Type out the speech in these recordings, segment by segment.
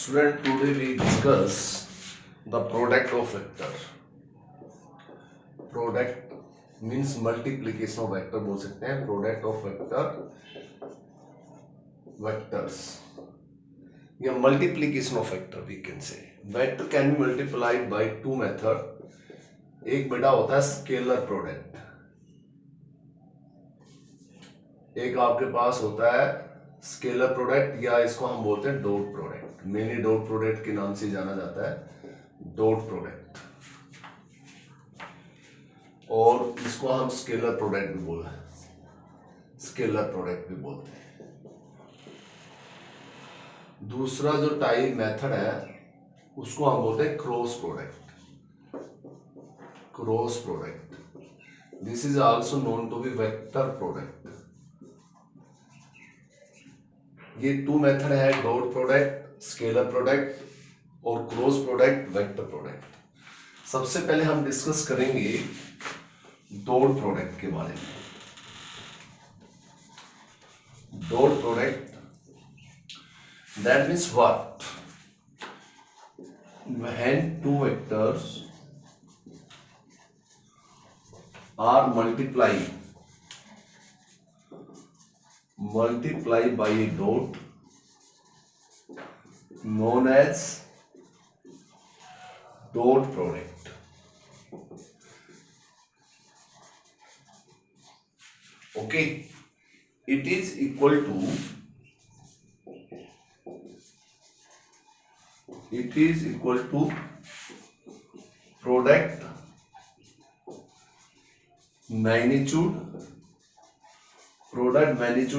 Student, today we discuss the product of vector. Product means multiplication of vector बोल सकते हैं. Product of vectors या multiplication of vector we can say. Vector can be multiplied by two method. एक बेटा होता है scalar product, एक आपके पास होता है स्केलर प्रोडक्ट या इसको हम बोलते हैं dot product. Mainly dot product के नाम से जाना जाता है, डॉट प्रोडक्ट, और इसको हम स्केलर प्रोडक्ट भी बोलते हैं, स्केलर प्रोडक्ट भी बोलते हैं. दूसरा जो टाइप मेथड है उसको हम बोलते हैं cross product. Cross product, this is also known to B vector product. ये टू मेथड है, डॉट प्रोडक्ट, स्केलर प्रोडक्ट और क्रॉस प्रोडक्ट, वेक्टर प्रोडक्ट. सबसे पहले हम डिस्कस करेंगे डॉट प्रोडक्ट के बारे में. Dot product, that means what? When two vectors are multiplied by a dot known as dot product. Okay, it is equal to product magnitude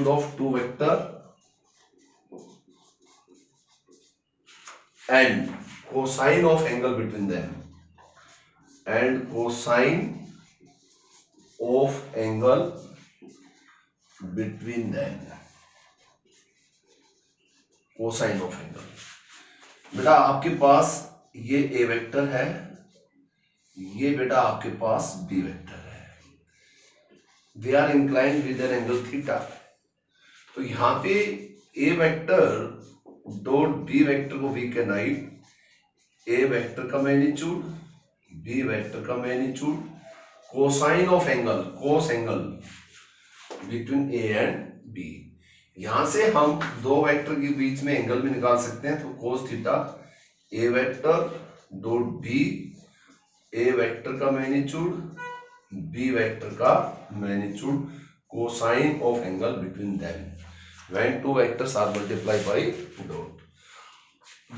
of two vector and cosine of angle between them, and cosine of angle between them. cosine of angle. बेटा आपके पास ये A vector है, ये बेटा आपके पास B vector है. They are inclined with an angle theta. तो यहाँ पे a vector dot b vector को we can write a vector का मैग्नीट्यूड, b वेक्टर का magnitude, cosine of angle, cos angle between a and b. यहाँ से हम दो वेक्टर के बीच में एंगल भी निकाल सकते हैं. तो cos theta a vector dot b, a vector का मैग्नीट्यूड, बी वेक्टर का magnitude, cosine of angle between them when two vectors are multiply by dot.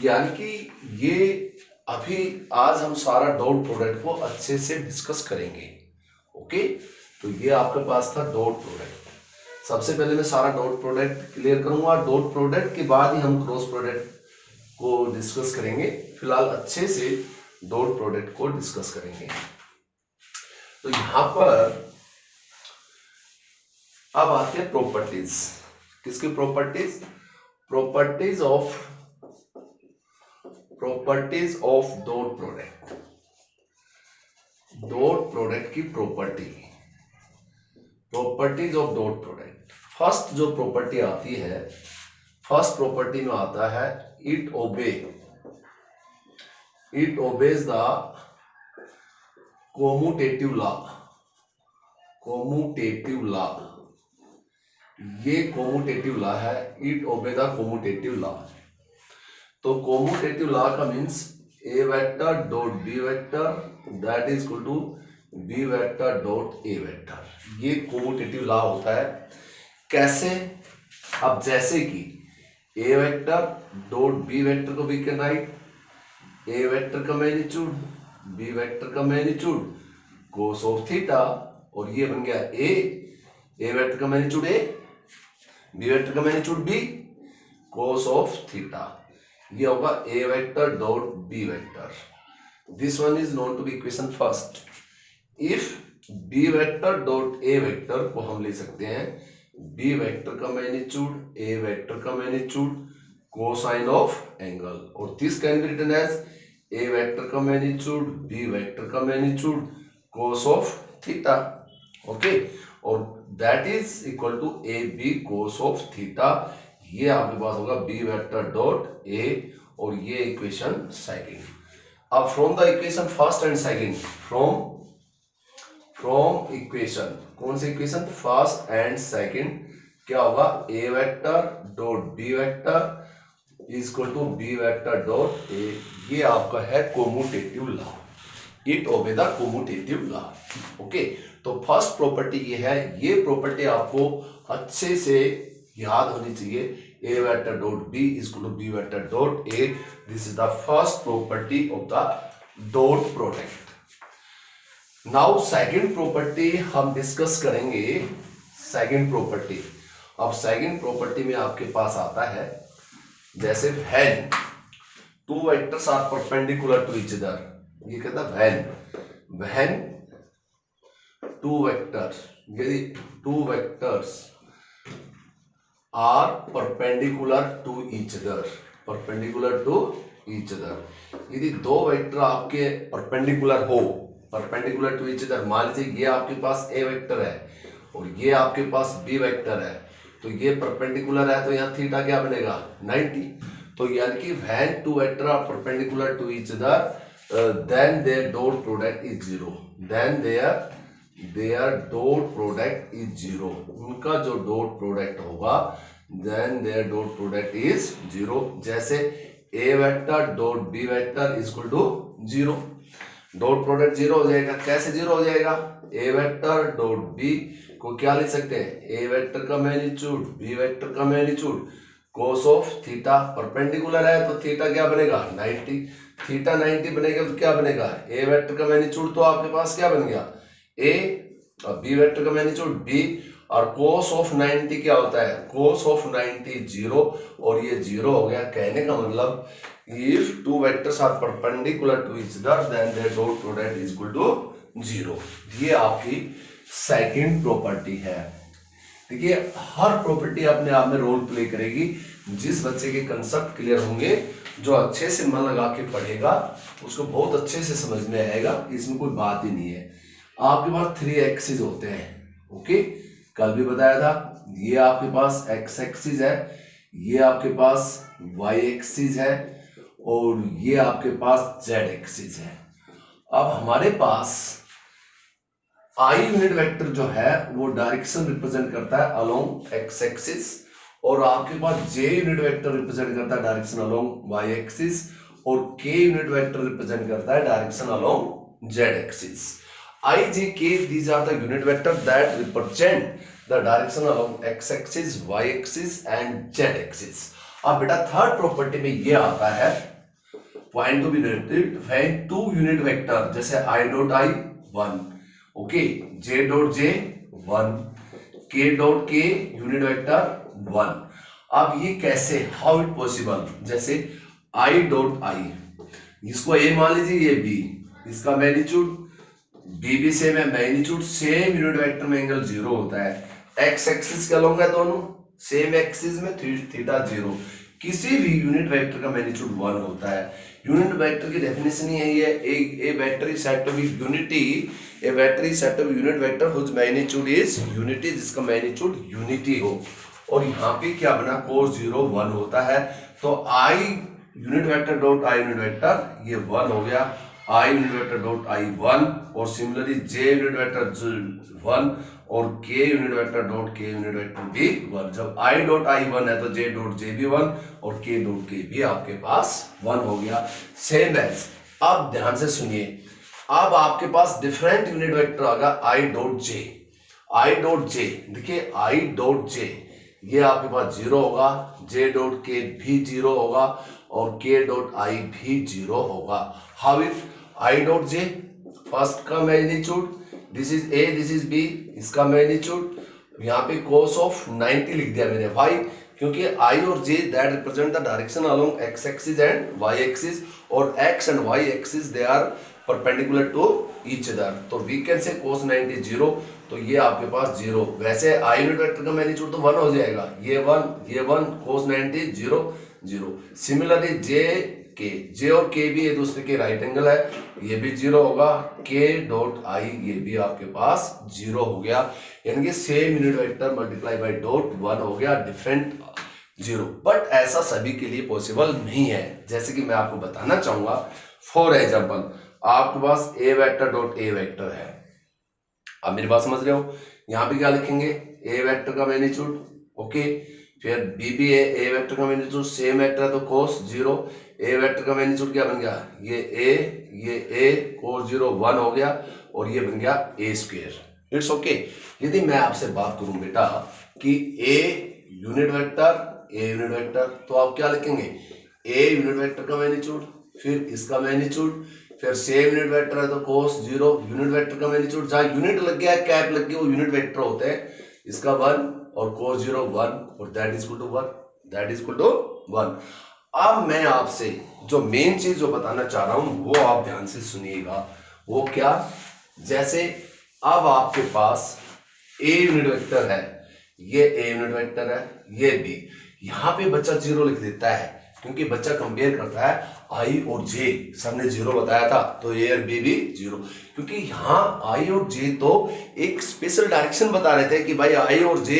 यानी कि ये अभी आज हम सारा डॉट प्रोडक्ट को अच्छे से डिस्कस करेंगे. ओके, तो ये आपके पास था डॉट प्रोडक्ट. सबसे पहले मैं सारा डॉट प्रोडक्ट क्लियर करूंगा, डॉट प्रोडक्ट के बाद ही हम क्रॉस प्रोडक्ट को डिस्कस करेंगे. फिलहाल अच्छे से डॉट प्रोडक्ट को डिस्कस करेंगे. तो यहां पर अब आते हैं प्रॉपर्टीज. किसकी properties? Properties of dot product. Dot product की properties of dot product. First जो प्रॉपर्टी आती है, फर्स्ट प्रॉपर्टी में आता है it obeys the commutative law. ये कोमुटेटिव लॉ है, it obey the commutative law. तो कोमुटेटिव लॉ का means A vector dot B vector that is equal to B vector dot A vector. ये commutative law होता है. कैसे? अब जैसे कि A vector dot B vector को we can write A vector का मैग्नीट्यूड, बी वेक्टर का मैग्नीट्यूड, कोस ऑफ थीटा, और ये बन गया ए वेक्टर का मैग्नीट्यूड ए, बी वेक्टर का magnitude B, cos of theta. ये होगा A vector dot B vector. This one is known to be equation first. If B vector dot A vector को हम ले सकते हैं बी वेक्टर का मैग्नीट्यूड, ए वेक्टर का मैग्नीट्यूड, कोसाइन ऑफ एंगल, और this can be written as A vector का magnitude, B vector का magnitude, cos of theta. Okay, और that is equal to A B cos of theta. ये आपके पास होगा B vector dot A और ये equation second. अब from the equation first and second, from equation, कौन सी इक्वेशन, फर्स्ट एंड सेकंड, क्या होगा, A vector dot B vector is equal to B vector dot A. ये आपका है commutative law, it obey the commutative law. Okay, तो first property ये है, ये प्रॉपर्टी आपको अच्छे से याद होनी चाहिए, A vector dot B is equal to B vector dot A. This is the first property of the dot product. Now second property हम डिस्कस करेंगे, सेकंड प्रॉपर्टी। अब सेकंड प्रॉपर्टी में आपके पास आता है, जैसे when two vectors are perpendicular to each other, ये कहता है व्हेन टू वेक्टर्स, यदि two vectors are perpendicular to each other, perpendicular to each other, यदि दो वेक्टर आपके परपेंडिकुलर हो, परपेंडिकुलर टू ईच अदर, मान लीजिए ये आपके पास ए वेक्टर है और ये आपके पास बी वेक्टर है, तो ये परपेंडिकुलर है, तो यहाँ थीटा क्या बनेगा, 90। तो यानी कि when two vector are perpendicular to each other then their dot product is zero, then their dot product is zero, उनका जो डॉट प्रोडक्ट होगा then their dot product is zero. जैसे A vector dot B vector is equal to zero, dot product zero हो जाएगा। कैसे zero हो जाएगा, ए vector dot B को क्या लिख सकते हैं, ए वेक्टर का मैग्नीट्यूड बी वेक्टर का magnitude cos of theta, perpendicular है तो थीटा क्या बनेगा, 90, थीटा 90 बनेगा तो क्या बनेगा, ए वेक्टर का मैग्नीट्यूड तो आपके पास क्या बन गया, ए, और बी वेक्टर का मैग्नीट्यूड बी, और कोस ऑफ 90 क्या होता है, कोस ऑफ 90 जीरो, और ये जीरो हो गया। कहने का मतलब if two vectors are perpendicular to each other then their dot product is equal to zero. ये आपकी सेकंड प्रॉपर्टी है। देखिए हर प्रॉपर्टी अपने आप में रोल प्ले करेगी। जिस बच्चे के कंसेप्ट क्लियर होंगे, जो अच्छे से मन लगा के पढ़ेगा, उसको बहुत अच्छे से समझ में आएगा, इसमें कोई बात ही नहीं है। आपके पास 3 एक्सिस होते हैं, ओके, कल भी बताया था। ये आपके पास एक्स एक्सिस है, ये आपके पास वाई एक्सिस है, और ये आपके पास जेड एक्सिस है। अब हमारे पास आई यूनिट वेक्टर जो है वो डायरेक्शन रिप्रेजेंट करता है अलोंग एक्स एक्सिस, और आपके पास जे यूनिट वेक्टर रिप्रेजेंट करता है डायरेक्शन अलोंग वाई एक्सिस, और के यूनिट वेक्टर रिप्रेजेंट करता है direction along Z axis. I, J, K, these are the unit vector that represent the direction along x axis, y axis and z axis. अब बेटा third property में ये आता है, point to be noted, when two unit vector, जैसे I dot I 1, okay, J dot J 1, K dot K unit vector 1। अब ये कैसे, हाउ इट पॉसिबल, जैसे I डॉट I, इसको A मान लीजिए, ये B, इसका मैग्नीट्यूड बी भी सेम है, मैग्नीट्यूड सेम, यूनिट वेक्टर में एंगल जीरो होता है, एक्स एक्सिस के अलोंग है दोनों, सेम एक्सिस में थीटा जीरो, किसी भी यूनिट वेक्टर का मैग्नीट्यूड 1 होता है। यूनिट वेक्टर की डेफिनेशन ही है ये, A vector is said to be unity, A vector is said to be unit vector whose magnitude is unity, जिसका मैग्नीट्यूड यूनिटी हो। और यहाँ पे क्या बना, कोस 0 1 होता है, तो आई unit vector dot I unit vector ये 1 हो गया, I unit vector dot I 1, और सिमिलरली J यूनिट वेक्टर 1 और K unit vector dot K unit vector भी 1। जब I डॉट I 1 है तो J डॉट J भी 1 और K डॉट K भी आपके पास 1 हो गया, सेम एज। अब ध्यान से सुनिए, अब आपके पास डिफरेंट यूनिट वेक्टर आ गया I dot J, I dot J, देखिए I डॉट J ये आपके पास 0 होगा, J डॉट K भी 0 होगा, और K डॉट I भी 0 होगा। How it, I dot J first का magnitude, this is A, this is B, इसका मैग्नीट्यूड यहाँ पे cos ऑफ 90 लिख दिया मैंने, वाई, क्योंकि I और J that represent the direction along x axis and y axis, और x and y axis they are perpendicular to each other, तो वी कैन से cos 90 0, तो ये आपके पास 0। वैसे I यूनिट वेक्टर का मैग्नीट्यूड तो 1 हो जाएगा, ये 1 cos 90 0 0। सिमिलरली J और K भी एक दूसरे के राइट एंगल है, ये भी 0 होगा, K डॉट I ये भी आपके पास 0 हो गया, यानी कि same unit vector multiply by dot 1 हो गया। डिफरेंट जीरो, बट ऐसा सभी के लिए पॉसिबल नहीं है। जैसे कि मैं आपको बताना चाहूंगा, फॉर एग्जाम्पल आपके पास A vector dot A vector है। अब मेरी बात समझ रहे हो, यहाँ पे क्या लिखेंगे, ए वेक्टर का मैग्नीट्यूड, ओके, फिर बी भी ए वेक्टर का मैग्नीट्यूड सेम वेक्टर है तो कोस जीरो, ए वेक्टर का मैग्नीट्यूड क्या बन गया, ये ए कोस जीरो 1 हो गया, और ये बन गया ए स्क्वायर। It's okay. यदि मैं आपसे बात करूं बेटा कि ए यूनिट वेक्टर, तो आप क्या लिखेंगे, ए यूनिट वेक्टर का मैग्नीट्यूड, फिर इसका मैग्नीट्यूड, फिर सेम यूनिट वेक्टर है तो कोस जीरो, यूनिट वेक्टर का मैग्नीट्यूड, जहां यूनिट लग गया कैप लग गई वो यूनिट वेक्टर होते हैं, इसका 1 और कोस जीरो 1, और that is equal to 1, that is equal to 1। अब मैं आपसे जो मेन चीज जो बताना चाह रहा हूं वो आप ध्यान से सुनिएगा। वो क्या, जैसे अब आपके पास ए यूनिट वेक्टर है, ये ए यूनिट वेक्टर है, ये बी, यहां पे बच्चा जीरो लिख देता है क्योंकि बच्चा कंपेयर करता है आई और जे, सबने जीरो बताया था तो ए और बी भी जीरो, क्योंकि यहाँ आई और जे तो एक स्पेशल डायरेक्शन बता रहे थे कि भाई आई और जे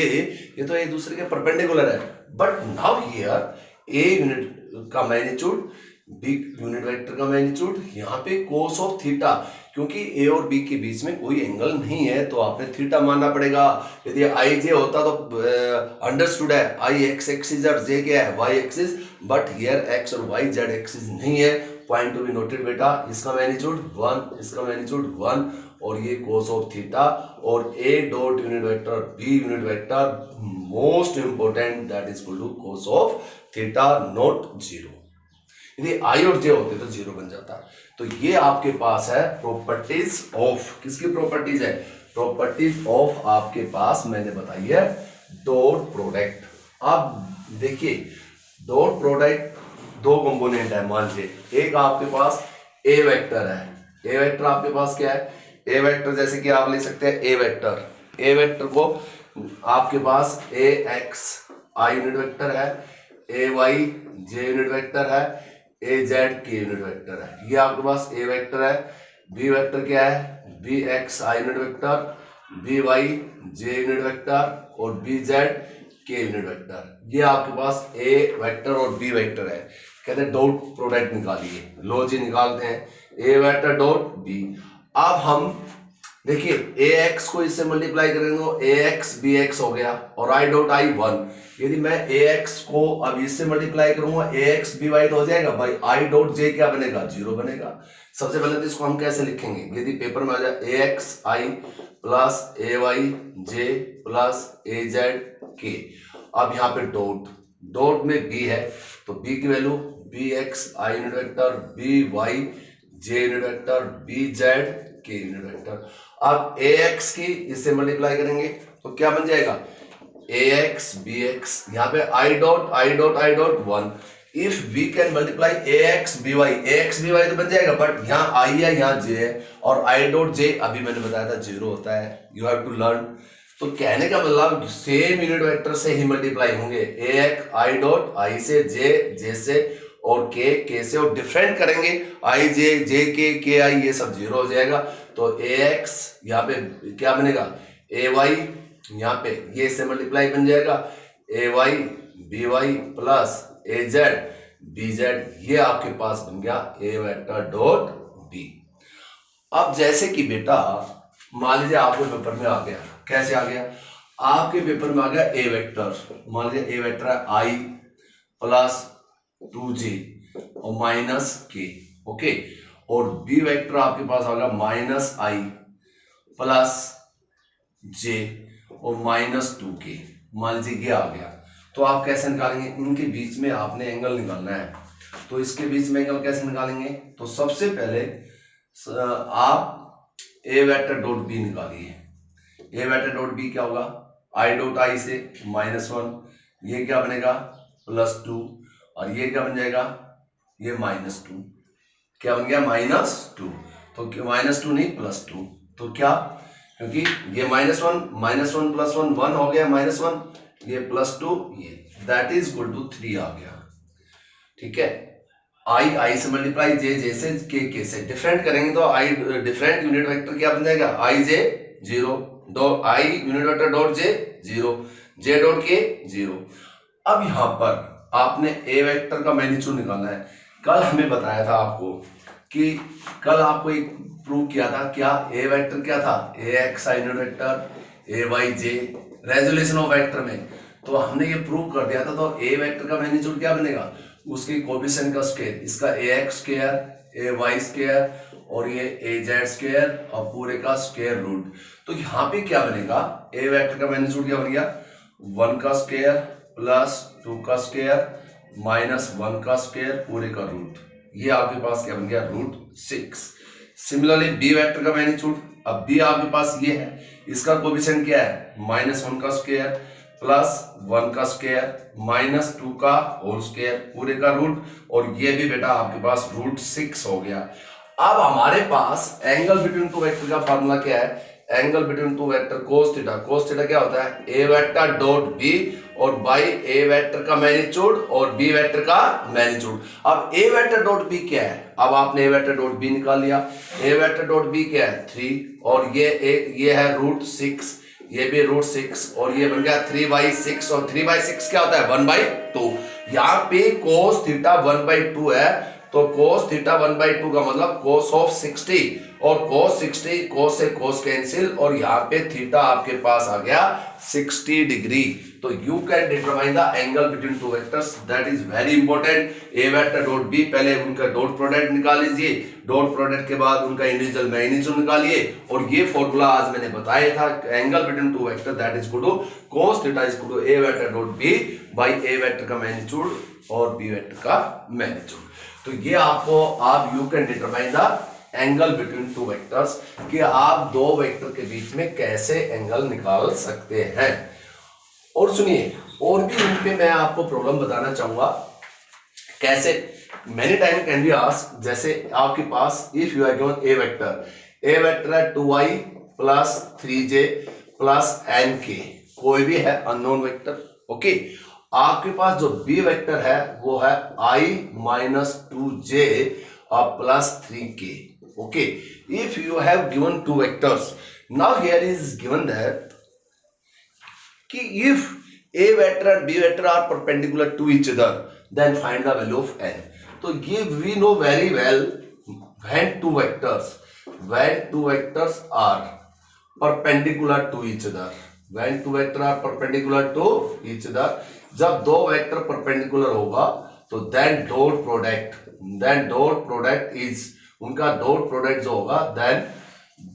ये तो एक दूसरे के परपेंडिकुलर है, but now here a unit का मैग्नीट्यूड, बी यूनिट वेक्टर का मैग्नीट्यूड, यहाँ पे कोस ऑफ थीटा, क्योंकि ए और बी के बीच में कोई एंगल नहीं है तो आपने थीटा मानना पड़ेगा। यदि आई जे होता तो अंडरस्टूड है आई एक्स एक्सिस और जे क्या है Y axis, but here X और वाई जेड एक्सिस नहीं है। पॉइंट टू बी नोटेड बेटा, इसका मैग्नीट्यूड 1, इसका मैग्नीट्यूड 1, और ये कोस ऑफ थीटा, और A dot unit vector B unit vector most important that is equal to cos of theta not zero. यदि आई और जे होते तो जीरो बन जाता। तो ये आपके पास है प्रॉपर्टीज ऑफ, किसकी प्रॉपर्टीज है, प्रॉपर्टीज ऑफ आपके पास मैंने बताई है डॉट प्रोडक्ट। अब देखिए डॉट प्रोडक्ट दो कंपोनेंट है, मान लीजिए एक आपके पास ए वेक्टर है, ए वेक्टर आपके पास क्या है, ए वेक्टर जैसे कि आप ले सकते हैं ए वेक्टर को आपके पास A X I unit vector है, A Y J unit vector है, A Z K unit vector है, ये आपके पास ए वेक्टर है। बी वेक्टर क्या है, B X I unit vector, B Y J unit vector, और B Z K unit vector, ये आपके पास ए वेक्टर और बी वेक्टर है। कहते हैं डॉट प्रोडक्ट निकालिए, लो जी निकालते हैं, ए वेक्टर डॉट बी। अब हम देखिए ए एक्स को इससे मल्टीप्लाई करेंगे, ए एक्स बी एक्स हो गया, और आई डॉट आई 1। यदि मैं ए एक्स को अब इससे मल्टीप्लाई करूंगा, ए एक्स बी वाई तो हो जाएगा, भाई आई डॉट जे क्या बनेगा, जीरो बनेगा। सबसे पहले तो इसको हम कैसे लिखेंगे, यदि पेपर में आ जाए ए एक्स आई प्लस ए वाई जे प्लस ए जेड के, अब यहाँ पे डॉट में बी है तो बी की value B X I unit vector, B Y J unit vector, B Z K unit vector. अब ए एक्स की इससे मल्टीप्लाई करेंगे तो क्या बन जाएगा, ए एक्स बी एक्स, यहाँ पे I dot 1। If we can multiply A X B Y तो बन जाएगा, बट यहाँ आई है यहाँ जे है, और आई डॉट जे अभी मैंने बताया था जीरो होता है, यू हैव टू लर्न। तो कहने का मतलब सेम यूनिट वेक्टर से ही मल्टीप्लाई होंगे, ए एक्स आई डॉट आई से, जे से, और के से, और डिफरेंट करेंगे आई जे के आई, ये सब जीरो हो जाएगा। तो ए एक्स यहाँ पे क्या बनेगा, ए वाई यहाँ पे ये से मल्टीप्लाई बन जाएगा, ए वाई बी वाई प्लस ए जेड बी जेड, ये आपके पास बन गया ए वेक्टर डॉट बी। अब जैसे कि बेटा मान लीजिए आपके पेपर में आ गया, कैसे आ गया, आपके पेपर में आ गया ए वेक्टर, मान लीजिए ए वेक्टर है आई प्लस 2j और माइनस के, ओके, और बी वेक्टर आपके पास आ गया माइनस आई प्लस जे और माइनस 2k, मान लीजिए ये आ गया। तो आप कैसे निकालेंगे, इनके बीच में आपने एंगल निकालना है, तो इसके बीच में एंगल कैसे निकालेंगे, तो सबसे पहले आप ए वेक्टर डॉट बी निकालिए। ए वेक्टर डॉट बी क्या होगा, आई डॉट आई से -1, ये क्या बनेगा +2, और ये क्या बन जाएगा, ये -2, क्या बन गया -2, तो -2 नहीं +2, तो क्या, क्योंकि ये -1 + 1 1 हो गया, -1 ये +2 ये, दैट इज इक्वल टू 3 आ गया। ठीक है, आई से मल्टीप्लाई जे से के से, डिफरेंट करेंगे तो आई डिफरेंट यूनिट वेक्टर क्या बन जाएगा, आई जे 0 dot I unit vector dot J 0, J dot के 0। अब यहां पर आपने ए वेक्टर का मैग्नीट्यूड निकालना है। कल हमें बताया था आपको कि कल आपको एक प्रूव किया था, क्या ए वेक्टर क्या था, A X I unit vector, A Y J, resolution of vector में। तो हमने ये प्रूव कर दिया था। तो ए वेक्टर का मैग्नीट्यूड क्या बनेगा, उसकी कोएफिशिएंट का स्क्वायर, इसका ए एक्स स्क्वायर, ए वाई स्क्वायर और ये ए जेड स्क्वायर और पूरे का स्क्वायर रूट। तो यहाँ पे क्या बनेगा, ए वेक्टर का मैग्नीट्यूड क्या बन गया, 1 का स्क्वायर प्लस 2 का स्क्वायर माइनस 1 का स्क्वायर पूरे का रूट। ये आपके पास क्या बन गया, √6। सिमिलरली बी वेक्टर का मैग्नीट्यूड, अब बी आपके पास ये है, इसका कोएफिशिएंट क्या है, -1 का स्क्वायर प्लस 1 का स्क्वायर माइनस 2 का होल स्क्वायर पूरे का रूट, और ये भी बेटा आपके पास √6 हो गया। अब हमारे पास एंगल बिटवीन टू वेक्टर का फार्मूला क्या है, angle between two vector cos theta. Cos theta क्या होता है, ए वेक्टर डॉट बी और बाई ए वेक्टर का मैग्नीट्यूड और बी वेक्टर का मैग्नीट्यूड। अब ए वेक्टर डॉट बी क्या है, अब आपने ए वेक्टर डॉट बी निकाल लिया। ए वेक्टर डॉट बी क्या है, 3 और ये है √6, ये भी √6 और ये बन गया 3/6 और 3/6 क्या होता है, 1/2। यहाँ पे कोस थीटा 1/2 है, तो कोस थीटा 1/2 का मतलब कोस ऑफ 60 और कोस 60, कोस से कोस कैंसिल और यहाँ पे थीटा आपके पास आ गया 60 डिग्री। तो you can determine the angle between two vectors, that is very important. A vector dot B, पहले उनका डॉट प्रोडक्ट निकाल लीजिए, डॉट प्रोडक्ट के बाद उनका इंडिविजुअल मैग्नीट्यूड निकालिए, और ये फॉर्मूला आज मैंने बताया था, angle between two vector that is equal to cos theta is equal to A vector dot B by A vector का मैग्नीट्यूड और बी वेक्टर का मैग्नीट्यूड। तो ये आपको, आप you can determine the angle between two vectors, कि आप दो वेक्टर के बीच में कैसे एंगल निकाल सकते हैं। और सुनिए, और भी इन पे मैं आपको प्रॉब्लम बताना चाहूंगा कैसे। Many time can be ask, जैसे आपके पास if you are given a vector है 2i plus 3j plus nk, कोई भी है अननोन वेक्टर, ओके। आपके पास जो बी वेक्टर है वो है i minus 2j plus 3k, okay. If you have given two vectors, now here is given that if a vector and b vector are perpendicular to each other, then find the value of n. So we know very well when two vectors are perpendicular to each other, when two vectors are perpendicular to each other, जब दो vector perpendicular होगा तो then dot product is, उनका dot product जो होगा then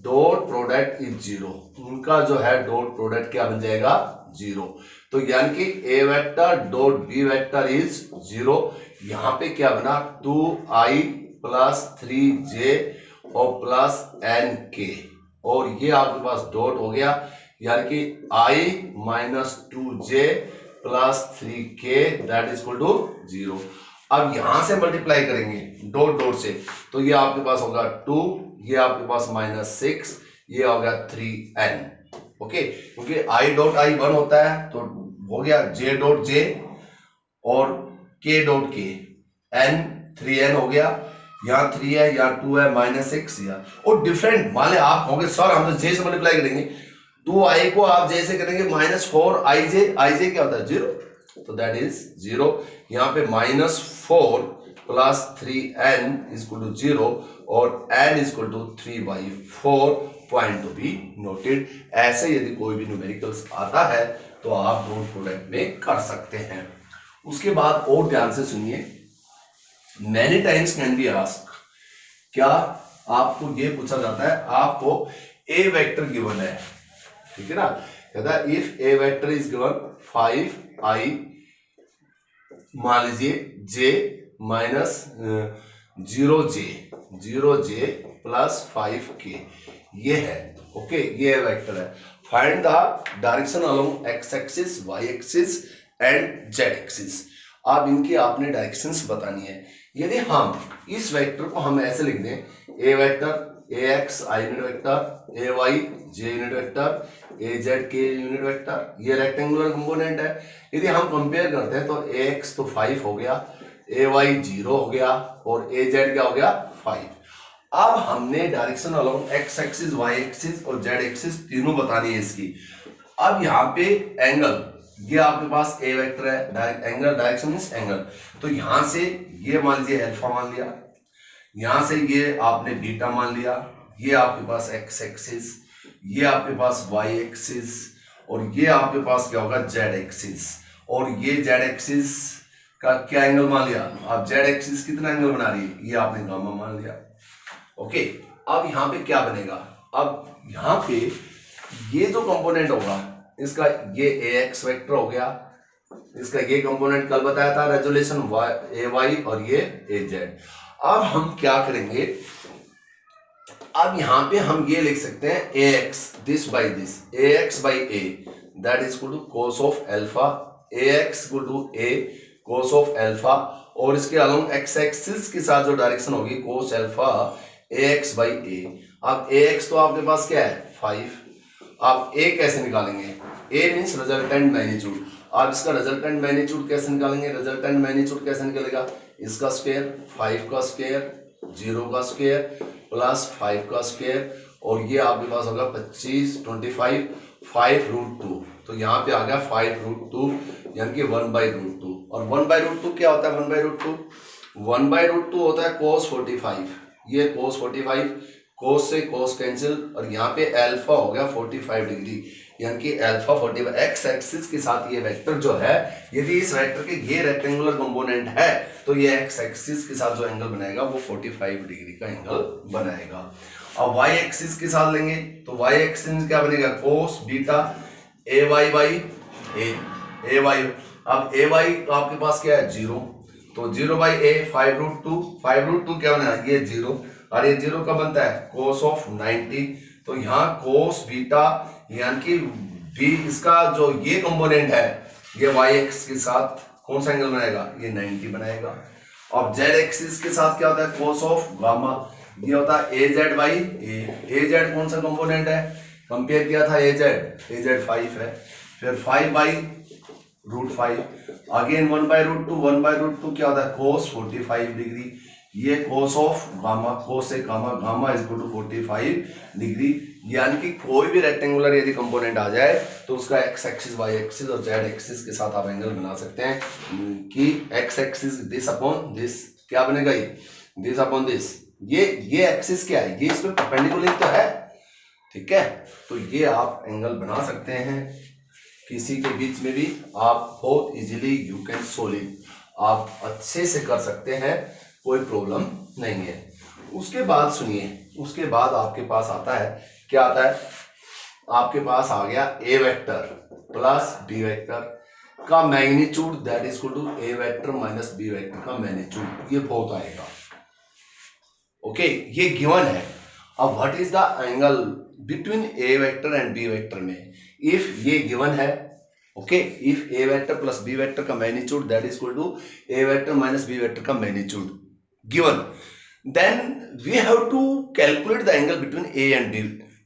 dot product is 0, उनका जो है डॉट प्रोडक्ट क्या बन जाएगा, 0। तो यानी कि A vector dot B vector is 0। यहाँ पे क्या बना, 2i प्लस 3j और प्लस nk, और ये आपके पास डॉट हो गया, यानी कि i minus 2j plus 3k that is equal to 0। अब यहां से मल्टीप्लाई करेंगे डॉट डॉट से, तो ये आपके पास होगा 2, ये आपके पास -6, ये हो गया 3n, ओके। क्योंकि i डॉट i 1 होता है तो हो गया j डॉट j और k dot k, n 3n हो गया, यहाँ 3 है यहाँ 2 है -6 या, और डिफरेंट मान आप होंगे सर हम तो j से मल्टीप्लाई करेंगे, 2i को आप j से करेंगे -4ij, ij क्या होता है 0, तो दैट इज 0। यहाँ पे -4 plus 3n is equal to 0 और n is equal to 3/4, point to be noted. ऐसे यदि कोई भी न्यूमेरिकल्स आता है तो आप डॉट प्रोडक्ट में कर सकते हैं। उसके बाद और ध्यान से सुनिए, many times can be ask, क्या आपको ये पूछा जाता है, आपको ए वेक्टर गिवन है, ठीक है ना, कहता है if A vector is given 5i, मान लीजिए j minus 0j plus 5k, ये है, ओके, ये वेक्टर है। Find the direction along x axis, y axis and z axis. अब इनकी आपने डायरेक्शंस बतानी है। यदि हम इस वेक्टर को हम ऐसे लिख दें, A vector ax i unit vector, ay j unit vector, az k unit vector, ये रेक्टेंगुलर कंपोनेंट है। यदि हम कंपेयर करते हैं तो ax तो 5 हो गया, ay 0 हो गया और az क्या हो गया 5। अब हमने direction along x axis, y axis और z एक्सिस तीनों बतानी है इसकी। अब यहाँ पे एंगल ये आपके पास ए वेक्टर है, एंगल डायरेक्शन मींस एंगल, तो यहां से ये मान लीजिए अल्फा मान लिया, यहां से ये आपने बीटा मान लिया, ये आपके पास एक्स एक्सिस, ये आपके पास वाई एक्सिस, और ये आपके पास क्या होगा जेड एक्सिस, और ये जेड एक्सिस का क्या एंगल मान लिया, आप जेड एक्सिस कितना एंगल बना रही है, ये आपने गामा मान लिया। ओके, अब यहाँ पे क्या बनेगा, अब यहाँ पे ये जो कंपोनेंट होगा इसका ये ए एक्स वेक्टर हो गया, इसका ये कंपोनेंट कल बताया था रेजोल्यूशन ए वाई, और ये ए जेड। अब हम क्या करेंगे, अब यहाँ पे हम ये लिख सकते हैं A X this by this, A X by A that is equal to cos of alpha, A X equal to A cos of alpha, और इसके अलोंग एक्स एक्सिस के साथ जो डायरेक्शन होगी cos alpha A X by A. अब A x तो आपके पास क्या है 5, आप ए कैसे निकालेंगे, ए मीन्स रिजल्टेंट मैग्नीट्यूड, आप इसका रिजल्टेंट मैग्नीट्यूड कैसे निकालेंगे, रिजल्टेंट मैग्नीट्यूड कैसे निकलेगा, इसका स्क्वायर 5 का स्क्वायर 0 का स्क्वायर प्लस 5 का स्क्वायर, और ये आपके पास होगा 25 25 5√2, तो यहाँ पे आ गया 5√2 यानी कि 1/√2, और 1/√2 क्या होता है, 1/√2 होता है cos 45, ये cos 45, cos से cos कैंसिल, और यहाँ पे अल्फा हो गया 45 डिग्री, यानी कि अल्फा 45 एक्स एक्सिस के साथ ये वेक्टर जो है, यदि इस वेक्टर के ये रेक्टेंगुलर कंपोनेंट है तो ये एक्स एक्सिस के साथ जो एंगल बनाएगा वो 45 डिग्री का एंगल बनाएगा। अब वाई एक्सिस के साथ लेंगे तो वाई एक्सिस क्या बनेगा, cos beta A Y by A Y, अब ए वाई आपके पास क्या है 0, तो 0 बाई ए 5√2 क्या बना, ये 0, और ये 0 का बनता है कोस ऑफ 90, तो यहाँ कोस बीटा यानी कि बी इसका जो ये कंपोनेंट है ये वाई एक्स के साथ कौन सा एंगल बनाएगा, ये 90 बनाएगा। अब जेड एक्सिस के साथ क्या होता है कोस ऑफ गामा, ये होता है A Z by A Z कौन सा कंपोनेंट है, कंपेयर किया था ए जेड 5 है, फिर 5/√5, अगेन 1/√2 क्या होता है कोस 45 डिग्री, ये कोस ऑफ गामा, कोस से gamma, gamma is equal to 45 degree, यानी कि कोई भी रेक्टेंगुलर यदि कंपोनेंट आ जाए तो उसका एक्स एक्सिस वाई एक्सिस और जेड एक्सिस के साथ आप एंगल बना सकते हैं कि x axis this upon this क्या बनेगा, ये दिस अपॉन दिस, ये एक्सिस क्या है, ये इस पे परपेंडिकुलर तो है, ठीक है, तो ये आप एंगल बना सकते हैं किसी के बीच में भी, आप बहुत easily you can solve it, आप अच्छे से कर सकते हैं, कोई प्रॉब्लम नहीं है। उसके बाद सुनिए, उसके बाद आपके पास आता है क्या आता है, आपके पास आ गया A vector plus B vector का magnitude that is equal to A vector minus B vector का मैग्नीट्यूड, ये बहुत आएगा। ओके, ये गिवन है। अब what is the angle between A vector and B vector में, इफ ये गिवन है, okay, if A vector plus B vector का magnitude that is equal to A vector minus B vector का magnitude given, then we have to calculate the angle between a and b,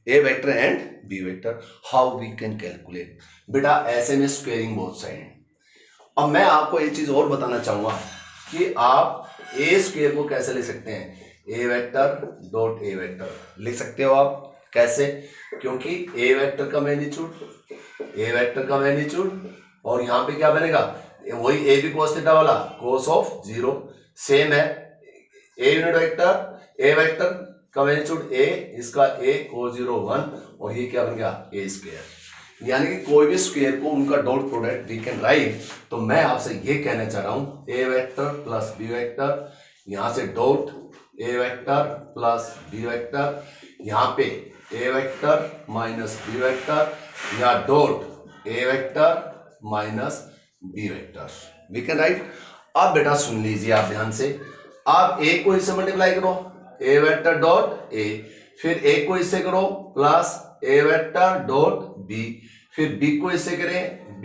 a vector and b vector. How we can calculate? बेटा ऐसे में squaring both side. अब मैं आपको एक चीज और बताना चाहूंगा कि आप a स्क्वेयर को कैसे ले सकते हैं, a vector dot a vector लिख सकते हो आप, कैसे, क्योंकि a वेक्टर का मैग्नीट्यूड और यहाँ पे क्या बनेगा, वही ए बी cos थीटा वाला cos ऑफ 0, सेम है a unit vector A vector का मैग्नीट्यूड ए, इसका ए cos 0 1, और ये क्या बन गया ए स्क्वायर, यानी कि कोई भी स्क्वायर को उनका dot product we can write. तो मैं आपसे ये कहना चाह रहा हूं A vector plus B vector, यहां से dot A vector plus B vector, यहाँ पे A vector minus B vector, या dot A vector minus B vector, we can write. अब बेटा सुन लीजिए आप ध्यान से, आप ए को इससे मल्टीप्लाई करो ए वेक्टर डॉट ए, फिर ए को इससे करो प्लस ए वेक्टर डॉट बी, फिर बी को इससे करें